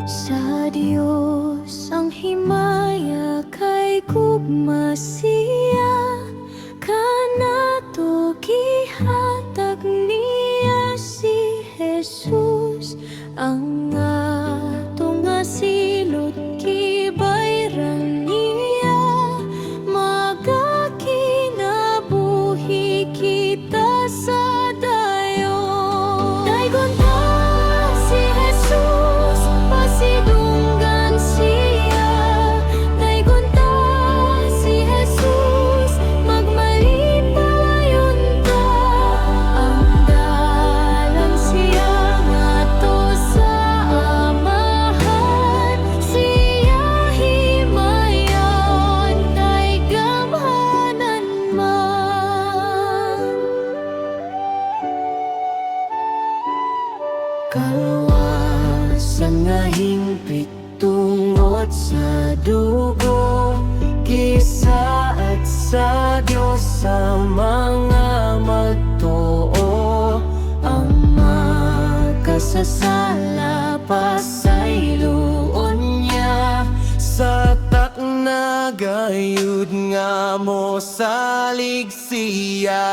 Sa Diyos ang himaya kay gugma siya, kanato gihatag niya si Jesus. Ang ato nga silot gibayran niya, magakinabuhi kita sa dayon. Daygon ta si Jesus, pasidunggan siya. Daygon ta si Jesus, magmalipalayon ta. Ang dalan siya ngato sa amahan, siya himayon kay gamhanan man. Kaluwasan nga hingpit tungod sa dugo, gisaad sa Diyos sa mga magtuo. Ang makasasala pasayloon niya, sa tak na gayud nga mo salig siya.